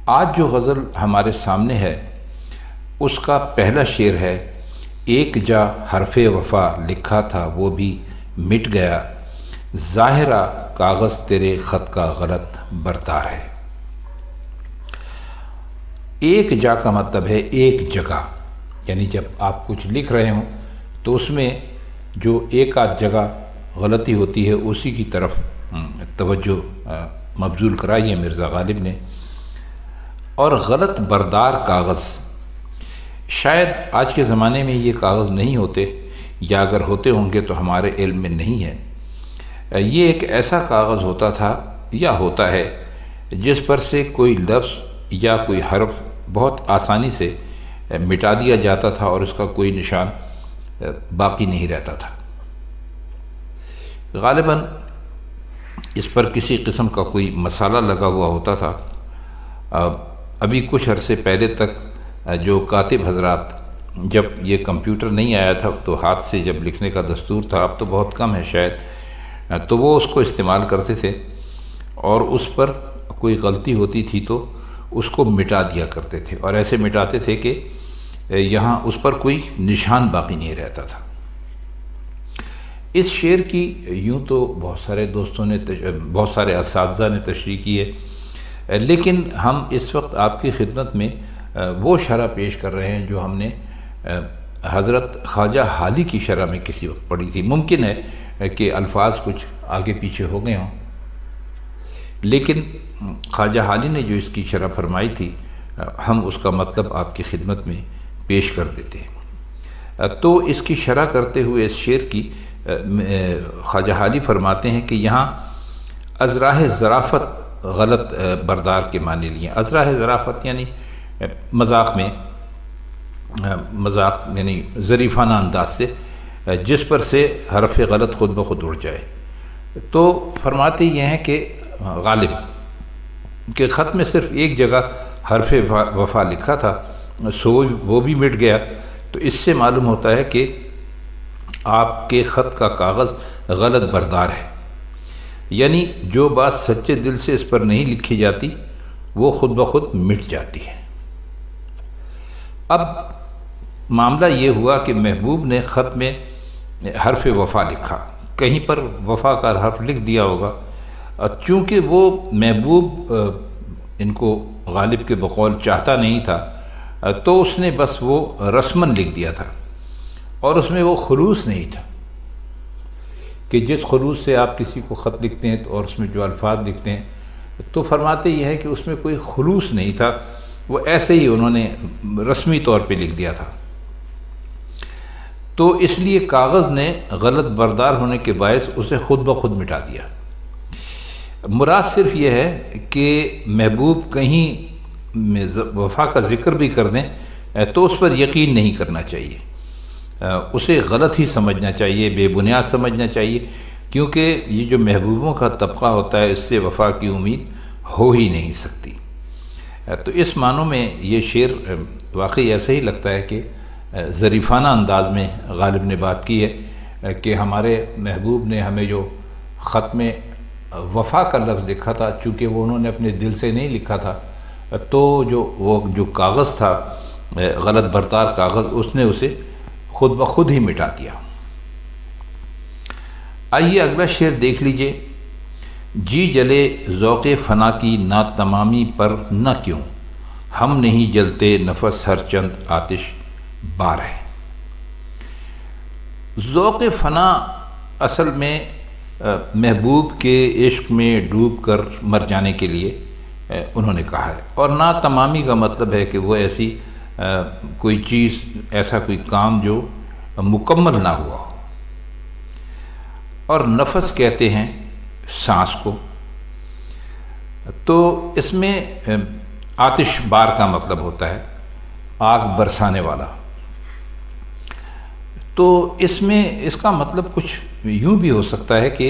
آج جو غزل ہمارے سامنے ہے اس کا پہلا شعر ہے، ایک جا حرف وفا لکھا تھا وہ بھی مٹ گیا، ظاہرہ کاغذ تیرے خط کا غلط برتار ہے۔ ایک جا کا مطلب ہے ایک جگہ، یعنی جب آپ کچھ لکھ رہے ہوں تو اس میں جو ایک آدھ جگہ غلطی ہوتی ہے اسی کی طرف توجہ مبذول کرائی ہے مرزا غالب نے۔ اور غلط بردار کاغذ، شاید آج کے زمانے میں یہ کاغذ نہیں ہوتے، یا اگر ہوتے ہوں گے تو ہمارے علم میں نہیں ہے۔ یہ ایک ایسا کاغذ ہوتا تھا یا ہوتا ہے جس پر سے کوئی لفظ یا کوئی حرف بہت آسانی سے مٹا دیا جاتا تھا اور اس کا کوئی نشان باقی نہیں رہتا تھا۔ غالباً اس پر کسی قسم کا کوئی مسالہ لگا ہوا ہوتا تھا۔ ابھی کچھ عرصے پہلے تک جو کاتب حضرات، جب یہ کمپیوٹر نہیں آیا تھا تو ہاتھ سے جب لکھنے کا دستور تھا، اب تو بہت کم ہے شاید، تو وہ اس کو استعمال کرتے تھے اور اس پر کوئی غلطی ہوتی تھی تو اس کو مٹا دیا کرتے تھے، اور ایسے مٹاتے تھے کہ یہاں اس پر کوئی نشان باقی نہیں رہتا تھا۔ اس شعر کی یوں تو بہت سارے دوستوں نے، بہت سارے اساتذہ نے تشریح کی ہے، لیکن ہم اس وقت آپ کی خدمت میں وہ شرح پیش کر رہے ہیں جو ہم نے حضرت خواجہ حالی کی شرح میں کسی وقت پڑھی تھی۔ ممکن ہے کہ الفاظ کچھ آگے پیچھے ہو گئے ہوں، لیکن خواجہ حالی نے جو اس کی شرح فرمائی تھی ہم اس کا مطلب آپ کی خدمت میں پیش کر دیتے ہیں۔ تو اس کی شرح کرتے ہوئے اس شعر کی خواجہ حالی فرماتے ہیں کہ یہاں ازراہ ظرافت غلط بردار کے معنی لیے۔ ازراہ ظرافت یعنی مذاق میں، مذاق یعنی ظریفانہ انداز سے، جس پر سے حرف غلط خود بخود اڑ جائے۔ تو فرماتے یہ ہیں کہ غالب کے خط میں صرف ایک جگہ حرف وفا لکھا تھا، سو وہ بھی مٹ گیا، تو اس سے معلوم ہوتا ہے کہ آپ کے خط کا کاغذ غلط بردار ہے، یعنی جو بات سچے دل سے اس پر نہیں لکھی جاتی وہ خود بخود مٹ جاتی ہے۔ اب معاملہ یہ ہوا کہ محبوب نے خط میں حرف وفا لکھا، کہیں پر وفا کا حرف لکھ دیا ہوگا، چونکہ وہ محبوب ان کو غالب کے بقول چاہتا نہیں تھا، تو اس نے بس وہ رسماً لکھ دیا تھا، اور اس میں وہ خلوص نہیں تھا کہ جس خلوص سے آپ کسی کو خط لکھتے ہیں اور اس میں جو الفاظ لکھتے ہیں، تو فرماتے یہ ہے کہ اس میں کوئی خلوص نہیں تھا، وہ ایسے ہی انہوں نے رسمی طور پہ لکھ دیا تھا۔ تو اس لیے کاغذ نے غلط بردار ہونے کے باعث اسے خود بخود مٹا دیا۔ مراد صرف یہ ہے کہ محبوب کہیں وفا کا ذکر بھی کر دیں تو اس پر یقین نہیں کرنا چاہیے، اسے غلط ہی سمجھنا چاہیے، بے بنیاد سمجھنا چاہیے، کیونکہ یہ جو محبوبوں کا طبقہ ہوتا ہے اس سے وفا کی امید ہو ہی نہیں سکتی۔ تو اس معنوں میں یہ شعر واقعی ایسا ہی لگتا ہے کہ ظریفانہ انداز میں غالب نے بات کی ہے کہ ہمارے محبوب نے ہمیں جو خط میں وفا کا لفظ لکھا تھا، چونکہ وہ انہوں نے اپنے دل سے نہیں لکھا تھا، تو وہ جو کاغذ تھا غلط بردار کاغذ، اس نے اسے خود بخود ہی مٹا دیا۔ آئیے اگلا شعر دیکھ لیجئے۔ جی جلے ذوق فنا کی ناتمامی پر نہ کیوں، ہم نہیں جلتے نفس ہر چند آتش بار ہے۔ ذوق فنا اصل میں محبوب کے عشق میں ڈوب کر مر جانے کے لیے انہوں نے کہا ہے، اور ناتمامی کا مطلب ہے کہ وہ ایسی کوئی چیز، ایسا کوئی کام جو مکمل نہ ہوا ہو۔ اور نفس کہتے ہیں سانس کو، تو اس میں آتش بار کا مطلب ہوتا ہے آگ برسانے والا۔ تو اس میں اس کا مطلب کچھ یوں بھی ہو سکتا ہے کہ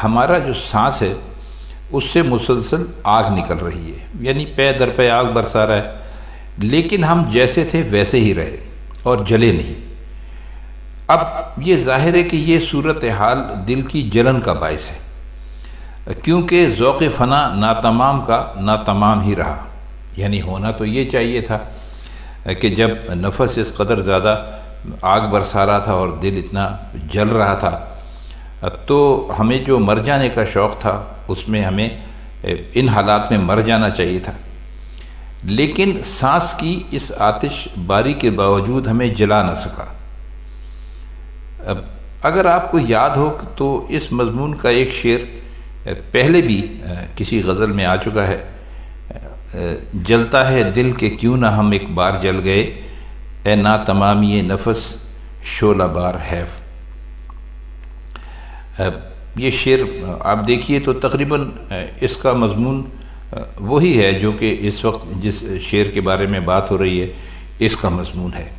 ہمارا جو سانس ہے اس سے مسلسل آگ نکل رہی ہے، یعنی پے در پے آگ برسا رہا ہے، لیکن ہم جیسے تھے ویسے ہی رہے اور جلے نہیں۔ اب یہ ظاہر ہے کہ یہ صورتحال دل کی جلن کا باعث ہے، کیونکہ ذوق فنا ناتمام کا ناتمام ہی رہا، یعنی ہونا تو یہ چاہیے تھا کہ جب نفس اس قدر زیادہ آگ برسا رہا تھا اور دل اتنا جل رہا تھا تو ہمیں جو مر جانے کا شوق تھا اس میں ہمیں ان حالات میں مر جانا چاہیے تھا، لیکن سانس کی اس آتش باری کے باوجود ہمیں جلا نہ سکا۔ اگر آپ کو یاد ہو تو اس مضمون کا ایک شعر پہلے بھی کسی غزل میں آ چکا ہے، جلتا ہے دل کہ کیوں نہ ہم ایک بار جل گئے، اے نا تمامی نفس شعلہ بار حیف۔ یہ شعر آپ دیکھیے تو تقریباً اس کا مضمون وہی ہے جو کہ اس وقت جس شعر کے بارے میں بات ہو رہی ہے اس کا مضمون ہے۔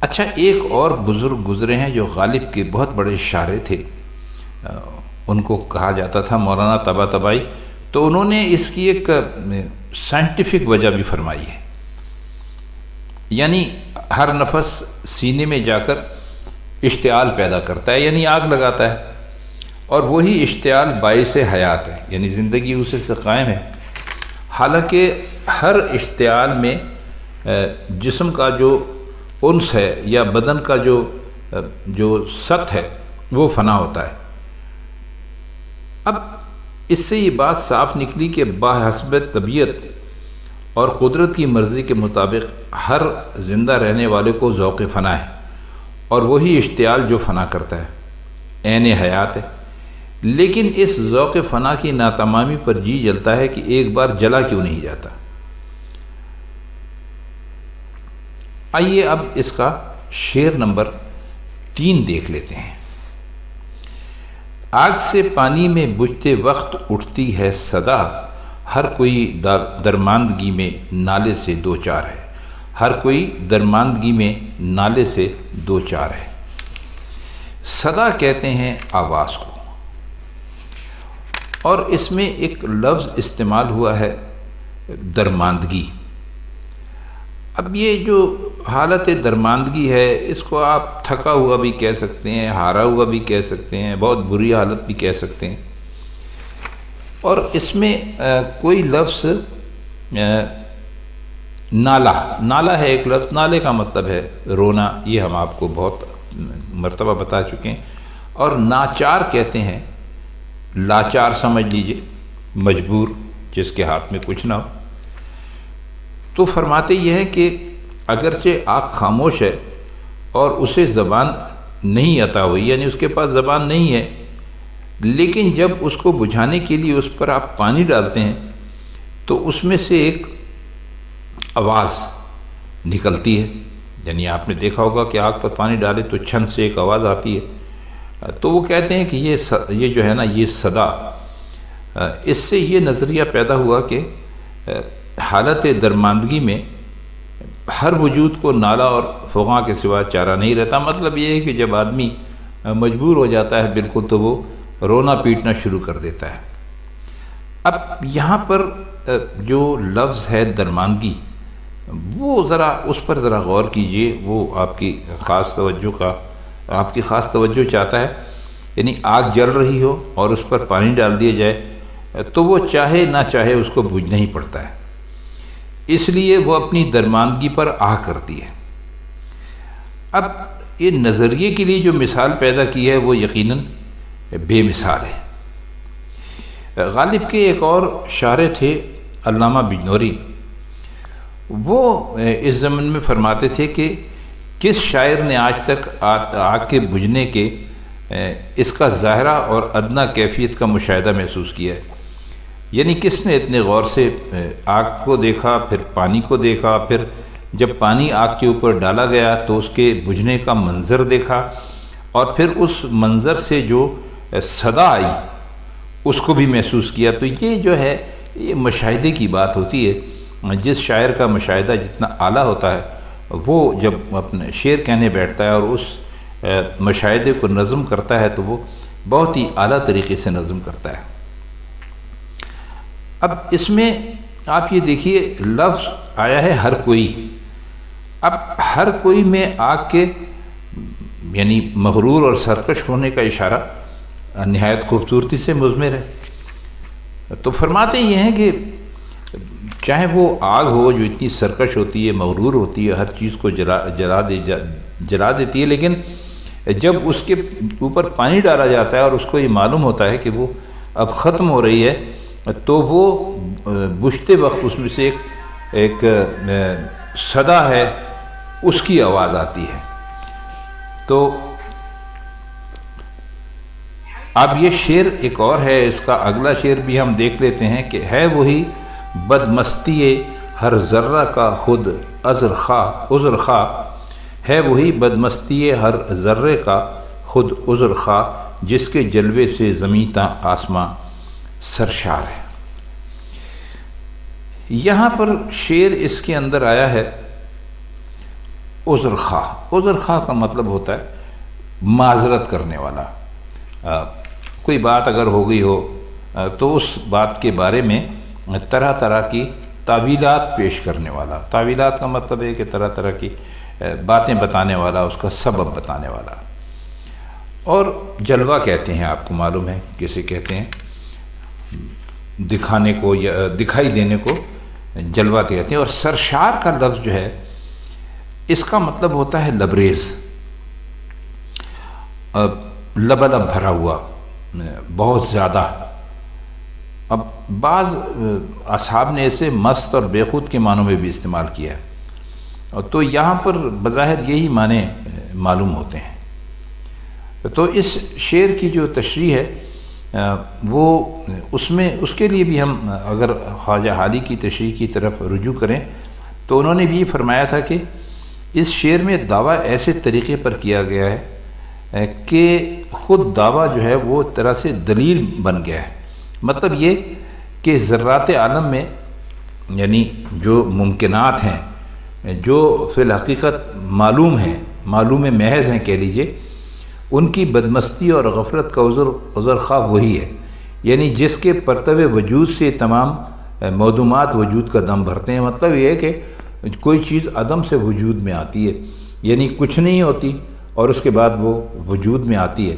اچھا، ایک اور بزرگ گزرے ہیں جو غالب کے بہت بڑے شاعر تھے، ان کو کہا جاتا تھا مولانا طباطبائی، تو انہوں نے اس کی ایک سائنٹیفک وجہ بھی فرمائی ہے، یعنی ہر نفس سینے میں جا کر اشتعال پیدا کرتا ہے، یعنی آگ لگاتا ہے، اور وہی اشتعال باعث حیات ہے، یعنی زندگی اسے سے قائم ہے۔ حالانکہ ہر اشتعال میں جسم کا جو انس ہے یا بدن کا جو سطح ہے وہ فنا ہوتا ہے۔ اب اس سے یہ بات صاف نکلی کہ بحسب طبیعت اور قدرت کی مرضی کے مطابق ہر زندہ رہنے والے کو ذوق فنا ہے، اور وہی اشتعال جو فنا کرتا ہے عین حیات ہے، لیکن اس ذوق فنا کی ناتمامی پر جی جلتا ہے کہ ایک بار جلا کیوں نہیں جاتا۔ آئیے اب اس کا شعر نمبر 3 دیکھ لیتے ہیں۔ آگ سے پانی میں بجھتے وقت اٹھتی ہے صدا، ہر کوئی درماندگی میں نالے سے دو چار ہے، ہر کوئی درماندگی میں نالے سے دو چار ہے۔ صدا کہتے ہیں آواز کو، اور اس میں ایک لفظ استعمال ہوا ہے درماندگی۔ اب یہ جو حالت درماندگی ہے اس کو آپ تھکا ہوا بھی کہہ سکتے ہیں، ہارا ہوا بھی کہہ سکتے ہیں، بہت بری حالت بھی کہہ سکتے ہیں، اور اس میں کوئی لفظ نالا ہے، ایک لفظ نالے کا مطلب ہے رونا، یہ ہم آپ کو بہت مرتبہ بتا چکے ہیں، اور ناچار کہتے ہیں، لاچار سمجھ لیجئے، مجبور، جس کے ہاتھ میں کچھ نہ ہو۔ تو فرماتے یہ ہے کہ اگرچہ آگ خاموش ہے اور اسے زبان نہیں عطا ہوئی، یعنی اس کے پاس زبان نہیں ہے، لیکن جب اس کو بجھانے کے لیے اس پر آپ پانی ڈالتے ہیں تو اس میں سے ایک آواز نکلتی ہے، یعنی آپ نے دیکھا ہوگا کہ آگ پر پانی ڈالے تو چھن سے ایک آواز آتی ہے، تو وہ کہتے ہیں کہ یہ جو ہے نا یہ صدا، اس سے یہ نظریہ پیدا ہوا کہ حالت درماندگی میں ہر وجود کو نالا اور فغاں کے سوا چارہ نہیں رہتا۔ مطلب یہ ہے کہ جب آدمی مجبور ہو جاتا ہے بالکل تو وہ رونا پیٹنا شروع کر دیتا ہے۔ اب یہاں پر جو لفظ ہے درماندگی، وہ ذرا اس پر ذرا غور کیجئے، وہ آپ کی خاص توجہ چاہتا ہے، یعنی آگ جل رہی ہو اور اس پر پانی ڈال دیا جائے تو وہ چاہے نہ چاہے اس کو بجھنا ہی پڑتا ہے، اس لیے وہ اپنی درماندگی پر آہ کرتی ہے۔ اب یہ نظریے کے لیے جو مثال پیدا کی ہے وہ یقیناً بے مثال ہے۔ غالب کے ایک اور شاعر تھے علامہ بجنوری، وہ اس زمن میں فرماتے تھے کہ کس شاعر نے آج تک آگ کے بجھنے کے اس کا ظاہرہ اور ادنیٰ کیفیت کا مشاہدہ محسوس کیا ہے، یعنی کس نے اتنے غور سے آگ کو دیکھا، پھر پانی کو دیکھا، پھر جب پانی آگ کے اوپر ڈالا گیا تو اس کے بجھنے کا منظر دیکھا، اور پھر اس منظر سے جو صدا آئی اس کو بھی محسوس کیا۔ تو یہ جو ہے یہ مشاہدے کی بات ہوتی ہے، جس شاعر کا مشاہدہ جتنا اعلیٰ ہوتا ہے وہ جب اپنے شعر کہنے بیٹھتا ہے اور اس مشاہدے کو نظم کرتا ہے تو وہ بہت ہی اعلیٰ طریقے سے نظم کرتا ہے۔ اب اس میں آپ یہ دیکھیے لفظ آیا ہے ہر کوئی، اب ہر کوئی میں آگ کے یعنی مغرور اور سرکش ہونے کا اشارہ نہایت خوبصورتی سے مضمر ہے۔ تو فرماتے یہ ہیں کہ چاہے وہ آگ ہو جو اتنی سرکش ہوتی ہے، مغرور ہوتی ہے، ہر چیز کو جلا دیتی ہے، لیکن جب اس کے اوپر پانی ڈالا جاتا ہے اور اس کو یہ معلوم ہوتا ہے کہ وہ اب ختم ہو رہی ہے، تو وہ بجھتے وقت اس میں سے ایک صدا ہے، اس کی آواز آتی ہے۔ تو اب یہ شعر ایک اور ہے، اس کا اگلا شعر بھی ہم دیکھ لیتے ہیں کہ ہے وہی بدمستی ہر ذرہ کا خود عذر خواہ، ہے وہی بدمستی ہر ذرے کا خود عذر خواہ، جس کے جلوے سے زمیں تا آسماں سرشار ہے۔ یہاں پر شعر اس کے اندر آیا ہے عذر خواہ۔ عذر خواہ کا مطلب ہوتا ہے معذرت کرنے والا۔ کوئی بات اگر ہو گئی ہو تو اس بات کے بارے میں طرح طرح کی تعویلات پیش کرنے والا۔ تعویلات کا مطلب ہے کہ طرح طرح کی باتیں بتانے والا، اس کا سبب بتانے والا۔ اور جلوہ کہتے ہیں، آپ کو معلوم ہے کسے کہتے ہیں، دکھانے کو یا دکھائی دینے کو جلوہ کہتے ہیں۔ اور سرشار کا لفظ جو ہے اس کا مطلب ہوتا ہے لبریز، لبلب بھرا ہوا، بہت زیادہ۔ اب بعض اصحاب نے اسے مست اور بے خود کے معنوں میں بھی استعمال کیا ہے، تو یہاں پر بظاہر یہی معنی معلوم ہوتے ہیں۔ تو اس شعر کی جو تشریح ہے وہ اس کے لیے بھی ہم اگر خواجہ حالی کی تشریح کی طرف رجوع کریں تو انہوں نے بھی فرمایا تھا کہ اس شعر میں دعویٰ ایسے طریقے پر کیا گیا ہے کہ خود دعویٰ جو ہے وہ طرح سے دلیل بن گیا ہے۔ مطلب یہ کہ ذرات عالم میں یعنی جو ممکنات ہیں، جو فی الحقیقت معلوم ہیں، معلوم محض ہیں کہہ لیجئے، ان کی بدمستی اور غفلت کا عذر خواہ وہی ہے، یعنی جس کے پرتو وجود سے تمام معدومات وجود کا دم بھرتے ہیں۔ مطلب یہ ہے کہ کوئی چیز عدم سے وجود میں آتی ہے، یعنی کچھ نہیں ہوتی اور اس کے بعد وہ وجود میں آتی ہے۔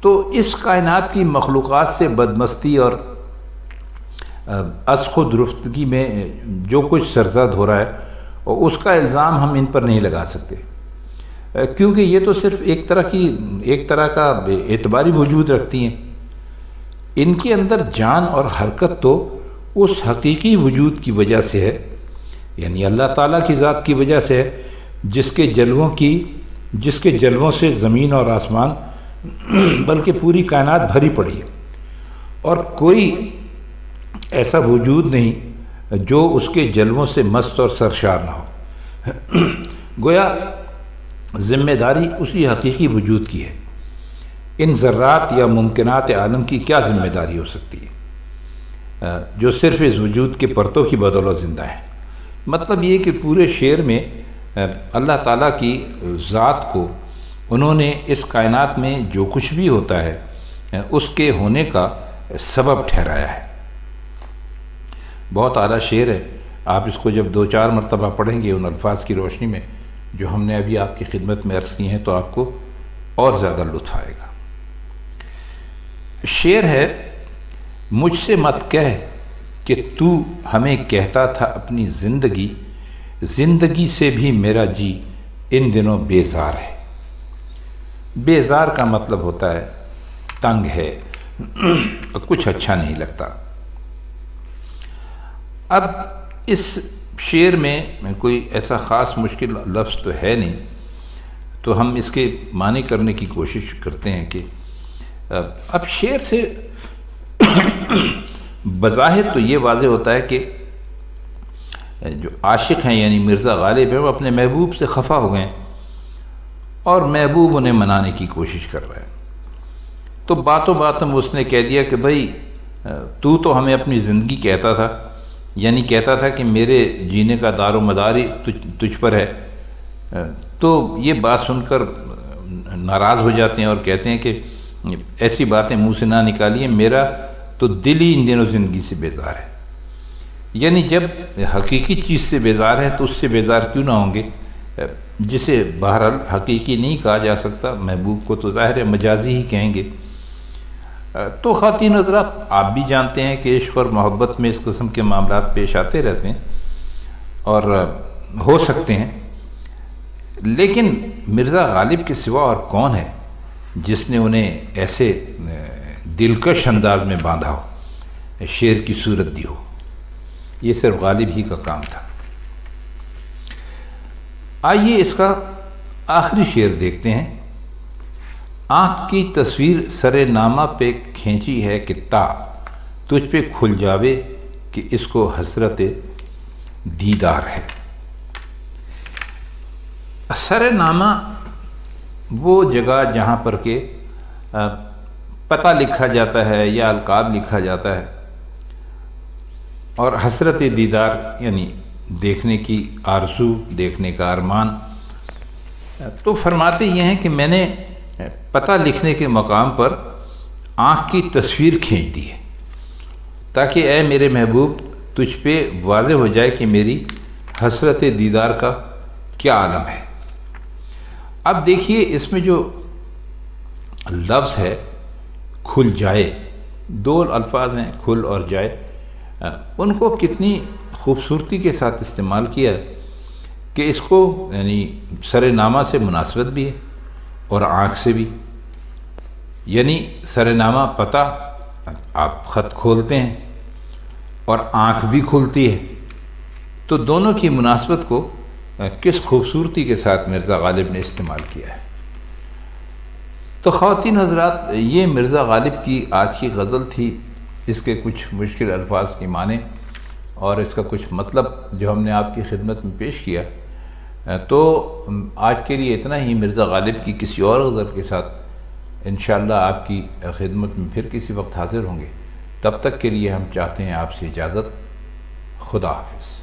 تو اس کائنات کی مخلوقات سے بدمستی اور از خود رفتگی میں جو کچھ سرزد ہو رہا ہے، اور اس کا الزام ہم ان پر نہیں لگا سکتے، کیونکہ یہ تو صرف ایک طرح کا اعتباری وجود رکھتی ہیں۔ ان کے اندر جان اور حرکت تو اس حقیقی وجود کی وجہ سے ہے، یعنی اللہ تعالیٰ کی ذات کی وجہ سے ہے، جس کے جلووں سے زمین اور آسمان بلکہ پوری کائنات بھری پڑی ہے، اور کوئی ایسا وجود نہیں جو اس کے جلووں سے مست اور سرشار نہ ہو۔ گویا ذمہ داری اسی حقیقی وجود کی ہے۔ ان ذرات یا ممکنات عالم کی کیا ذمہ داری ہو سکتی ہے جو صرف اس وجود کے پرتوں کی بدولت زندہ ہے؟ مطلب یہ کہ پورے شعر میں اللہ تعالیٰ کی ذات کو انہوں نے اس کائنات میں جو کچھ بھی ہوتا ہے اس کے ہونے کا سبب ٹھہرایا ہے۔ بہت اعلیٰ شعر ہے، آپ اس کو جب 2-4 مرتبہ پڑھیں گے ان الفاظ کی روشنی میں جو ہم نے ابھی آپ کی خدمت میں عرض کی ہیں، تو آپ کو اور زیادہ لطف آئے گا۔ شعر ہے، مجھ سے مت کہہ کہ تو ہمیں کہتا تھا اپنی زندگی سے بھی میرا جی ان دنوں بیزار ہے۔ بیزار کا مطلب ہوتا ہے تنگ ہے، کچھ اچھا نہیں لگتا۔ اب اس شعر میں کوئی ایسا خاص مشکل لفظ تو ہے نہیں، تو ہم اس کے معنی کرنے کی کوشش کرتے ہیں کہ اب شعر سے بظاہر تو یہ واضح ہوتا ہے کہ جو عاشق ہیں یعنی مرزا غالب ہیں، وہ اپنے محبوب سے خفا ہو گئے اور محبوب انہیں منانے کی کوشش کر رہے ہیں۔ تو باتوں باتوں اس نے کہہ دیا کہ بھائی تو ہمیں اپنی زندگی کہتا تھا، یعنی کہتا تھا کہ میرے جینے کا دار و مدار ہی تجھ پر ہے۔ تو یہ بات سن کر ناراض ہو جاتے ہیں اور کہتے ہیں کہ ایسی باتیں منہ سے نہ نکالیے، میرا تو دل ہی ان دنوں زندگی سے بیزار ہے۔ یعنی جب حقیقی چیز سے بیزار ہے تو اس سے بیزار کیوں نہ ہوں گے، جسے بہرحال حقیقی نہیں کہا جا سکتا، محبوب کو تو ظاہر ہے مجازی ہی کہیں گے۔ تو خواتین حضرات، آپ بھی جانتے ہیں کہ عشق اور محبت میں اس قسم کے معاملات پیش آتے رہتے ہیں اور ہو سکتے ہیں، لیکن مرزا غالب کے سوا اور کون ہے جس نے انہیں ایسے دلکش انداز میں باندھا ہو، شعر کی صورت دی ہو؟ یہ صرف غالب ہی کا کام تھا۔ آئیے اس کا آخری شعر دیکھتے ہیں۔ آنکھ کی تصویر سر نامہ پہ کھینچی ہے کہ تا تجھ پہ کھل جاوے کہ اس کو حسرت دیدار ہے۔ سر نامہ وہ جگہ جہاں پر کہ پتہ لکھا جاتا ہے یا القاب لکھا جاتا ہے، اور حسرت دیدار یعنی دیکھنے کی آرزو، دیکھنے کا ارمان۔ تو فرماتے یہ ہیں کہ میں نے پتہ لکھنے کے مقام پر آنکھ کی تصویر کھینچ دی ہے تاکہ اے میرے محبوب تجھ پہ واضح ہو جائے کہ میری حسرت دیدار کا کیا عالم ہے۔ اب دیکھیے اس میں جو لفظ ہے کھل جائے، دو الفاظ ہیں کھل اور جائے، ان کو کتنی خوبصورتی کے ساتھ استعمال کیا ہے کہ اس کو یعنی سر نامہ سے مناسبت بھی ہے اور آنکھ سے بھی، یعنی سر نامہ پتہ، آپ خط کھولتے ہیں اور آنکھ بھی کھلتی ہے، تو دونوں کی مناسبت کو کس خوبصورتی کے ساتھ مرزا غالب نے استعمال کیا ہے۔ تو خواتین حضرات، یہ مرزا غالب کی آج کی غزل تھی۔ اس کے کچھ مشکل الفاظ کی معنی اور اس کا کچھ مطلب جو ہم نے آپ کی خدمت میں پیش کیا، تو آج کے لیے اتنا ہی۔ مرزا غالب کی کسی اور غزل کے ساتھ انشاءاللہ آپ کی خدمت میں پھر کسی وقت حاضر ہوں گے۔ تب تک کے لیے ہم چاہتے ہیں آپ سے اجازت۔ خدا حافظ۔